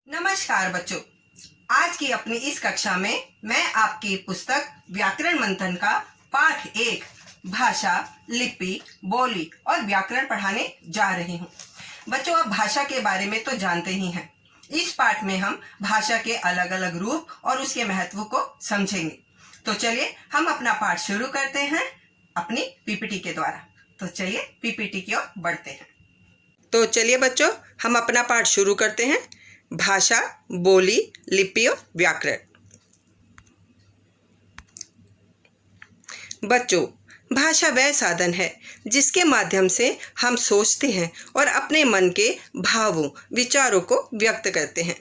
नमस्कार बच्चों, आज की अपनी इस कक्षा में मैं आपकी पुस्तक व्याकरण मंथन का पाठ 1 भाषा, लिपि, बोली और व्याकरण पढ़ाने जा रही हूँ। बच्चों, आप भाषा के बारे में तो जानते ही हैं। इस पाठ में हम भाषा के अलग अलग रूप और उसके महत्व को समझेंगे। तो चलिए हम अपना पाठ शुरू करते हैं अपनी पीपीटी के द्वारा। तो चलिए पीपीटी की ओर बढ़ते हैं। तो चलिए बच्चों, हम अपना पाठ शुरू करते हैं। भाषा, बोली, लिपि और व्याकरण। बच्चों, भाषा वह साधन है जिसके माध्यम से हम सोचते हैं और अपने मन के भावों, विचारों को व्यक्त करते हैं।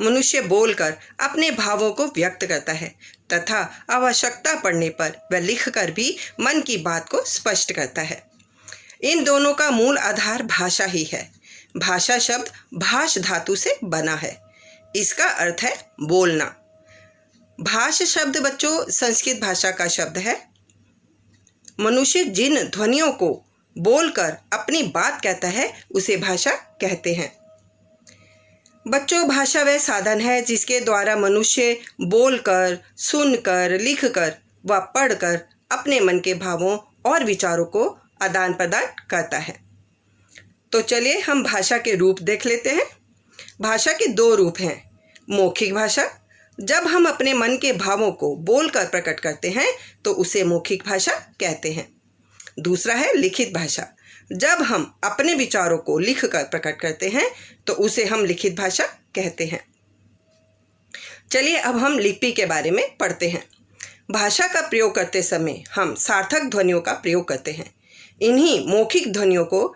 मनुष्य बोलकर अपने भावों को व्यक्त करता है तथा आवश्यकता पड़ने पर वह लिखकर भी मन की बात को स्पष्ट करता है। इन दोनों का मूल आधार भाषा ही है। भाषा शब्द भाष धातु से बना है। इसका अर्थ है बोलना। भाष शब्द बच्चों संस्कृत भाषा का शब्द है। मनुष्य जिन ध्वनियों को बोलकर अपनी बात कहता है उसे भाषा कहते हैं। बच्चों, भाषा वह साधन है जिसके द्वारा मनुष्य बोलकर, सुनकर, लिखकर व पढ़कर अपने मन के भावों और विचारों को आदान प्रदान करता है। तो चलिए हम भाषा के रूप देख लेते हैं। भाषा के 2 रूप हैं। मौखिक भाषा, जब हम अपने मन के भावों को बोलकर प्रकट करते हैं तो उसे मौखिक भाषा कहते हैं। दूसरा है लिखित भाषा, जब हम अपने विचारों को लिखकर प्रकट करते हैं तो उसे हम लिखित भाषा कहते हैं। चलिए अब हम लिपि के बारे में पढ़ते हैं। भाषा का प्रयोग करते समय हम सार्थक ध्वनियों का प्रयोग करते हैं। इन्हीं मौखिक ध्वनियों को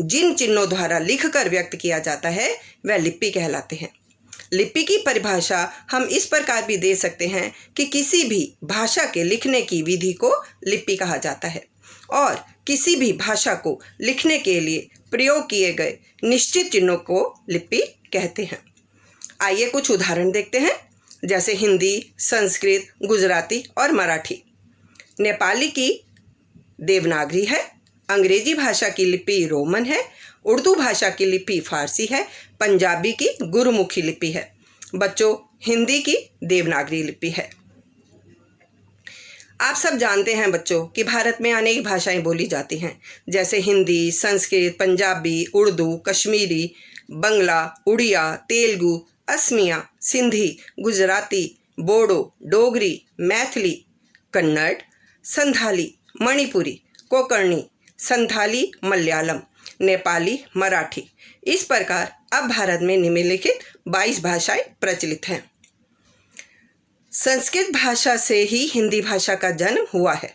जिन चिन्हों द्वारा लिखकर व्यक्त किया जाता है वह लिपि कहलाते हैं। लिपि की परिभाषा हम इस प्रकार भी दे सकते हैं कि किसी भी भाषा के लिखने की विधि को लिपि कहा जाता है और किसी भी भाषा को लिखने के लिए प्रयोग किए गए निश्चित चिन्हों को लिपि कहते हैं। आइए कुछ उदाहरण देखते हैं, जैसे हिंदी, संस्कृत, गुजराती और मराठी। नेपाली की देवनागरी है। अंग्रेजी भाषा की लिपि रोमन है। उर्दू भाषा की लिपि फारसी है। पंजाबी की गुरुमुखी लिपि है। बच्चों, हिंदी की देवनागरी लिपि है। आप सब जानते हैं बच्चों कि भारत में अनेक भाषाएं बोली जाती हैं, जैसे हिंदी, संस्कृत, पंजाबी, उर्दू, कश्मीरी, बंगला, उड़िया, तेलुगु, असमिया, सिंधी, गुजराती, बोडो, डोगरी, मैथिली, कन्नड़, संथाली, मणिपुरी, कोंकणी, संथाली, मलयालम, नेपाली, मराठी। इस प्रकार अब भारत में निम्नलिखित 22 भाषाएं प्रचलित हैं। संस्कृत भाषा से ही हिंदी भाषा का जन्म हुआ है।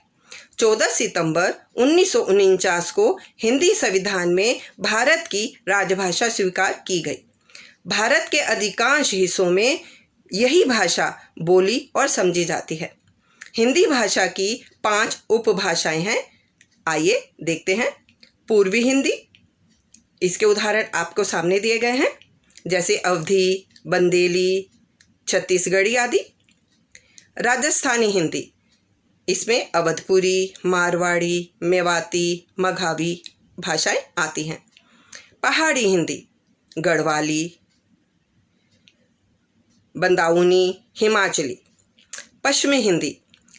14 सितंबर 1949 को हिंदी संविधान में भारत की राजभाषा स्वीकार की गई। भारत के अधिकांश हिस्सों में यही भाषा बोली और समझी जाती है। हिंदी भाषा की 5 उपभाषाएं हैं। आइए देखते हैं। पूर्वी हिंदी, इसके उदाहरण आपको सामने दिए गए हैं, जैसे अवधी, बंदेली, छत्तीसगढ़ी आदि। राजस्थानी हिंदी, इसमें अवधपुरी, मारवाड़ी, मेवाती, मघावी भाषाएं आती हैं। पहाड़ी हिंदी, गढ़वाली, बंदाऊनी, हिमाचली। पश्चिमी हिंदी,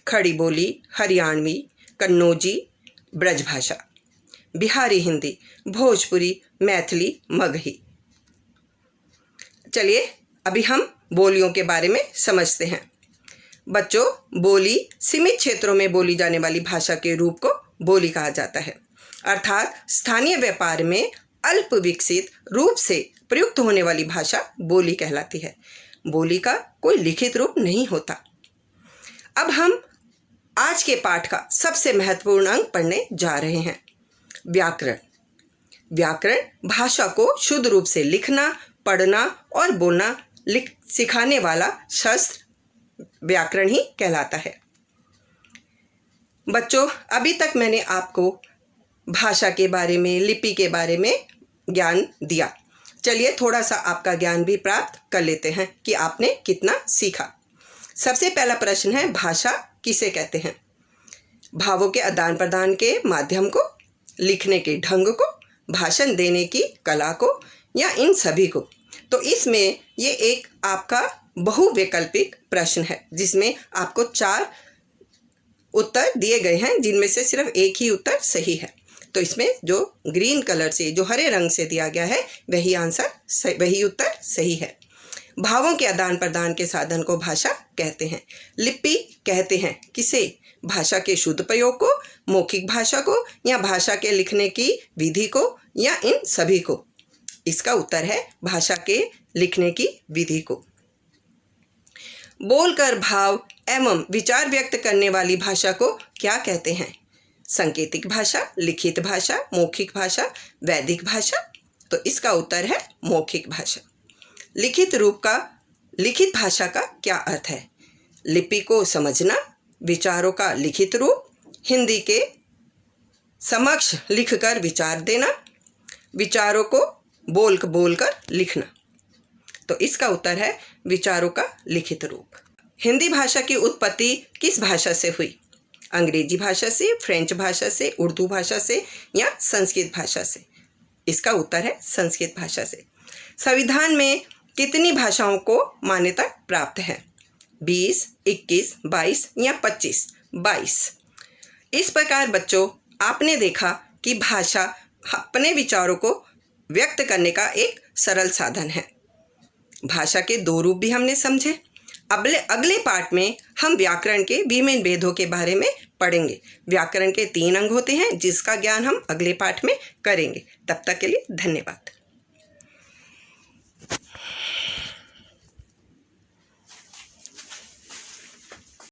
खड़ी बोली, हरियाणवी, कन्नौजी, ब्रजभाषा। बिहारी हिंदी, भोजपुरी, मैथिली, मगही। चलिए अभी हम बोलियों के बारे में समझते हैं। बच्चों, बोली सीमित क्षेत्रों में बोली जाने वाली भाषा के रूप को बोली कहा जाता है, अर्थात स्थानीय व्यापार में अल्प विकसित रूप से प्रयुक्त होने वाली भाषा बोली कहलाती है। बोली का कोई लिखित रूप नहीं होता। अब हम आज के पाठ का सबसे महत्वपूर्ण अंक पढ़ने जा रहे हैं, व्याकरण। व्याकरण भाषा को शुद्ध रूप से लिखना, पढ़ना और बोलना सिखाने वाला शास्त्र व्याकरण ही कहलाता है। बच्चों, अभी तक मैंने आपको भाषा के बारे में, लिपि के बारे में ज्ञान दिया। चलिए थोड़ा सा आपका ज्ञान भी प्राप्त कर लेते हैं कि आपने कितना सीखा। सबसे पहला प्रश्न है, भाषा किसे कहते हैं? भावों के आदान प्रदान के माध्यम को, लिखने के ढंग को, भाषण देने की कला को या इन सभी को तो इसमें ये एक आपका बहुवैकल्पिक प्रश्न है जिसमें आपको 4 उत्तर दिए गए हैं, जिनमें से सिर्फ एक ही उत्तर सही है। तो इसमें जो ग्रीन कलर से, जो हरे रंग से दिया गया है, वही आंसर, वही उत्तर सही है। भावों के आदान प्रदान के साधन को भाषा कहते हैं। लिपि कहते हैं किसे? भाषा के शुद्ध प्रयोग को, मौखिक भाषा को, या भाषा के लिखने की विधि को, या इन सभी को? इसका उत्तर है भाषा के लिखने की विधि को। बोलकर भाव एवं विचार व्यक्त करने वाली भाषा को क्या कहते हैं? सांकेतिक भाषा, लिखित भाषा, मौखिक भाषा, वैदिक भाषा? तो इसका उत्तर है मौखिक भाषा। लिखित भाषा का क्या अर्थ है? लिपि को समझना, विचारों का लिखित रूप, हिंदी के समक्ष लिखकर विचार देना, विचारों को बोलकर लिखना। तो इसका उत्तर है विचारों का लिखित रूप। हिंदी भाषा की उत्पत्ति किस भाषा से हुई? अंग्रेजी भाषा से, फ्रेंच भाषा से, उर्दू भाषा से, या संस्कृत भाषा से? इसका उत्तर है संस्कृत भाषा से। संविधान में कितनी भाषाओं को मान्यता प्राप्त है? 20, 21, 22 या 25? 22। इस प्रकार बच्चों, आपने देखा कि भाषा अपने विचारों को व्यक्त करने का एक सरल साधन है। भाषा के 2 रूप भी हमने समझे। अगले पार्ट में हम व्याकरण के विभिन्न भेदों के बारे में पढ़ेंगे। व्याकरण के 3 अंग होते हैं, जिसका ज्ञान हम अगले पार्ट में करेंगे। तब तक के लिए धन्यवाद।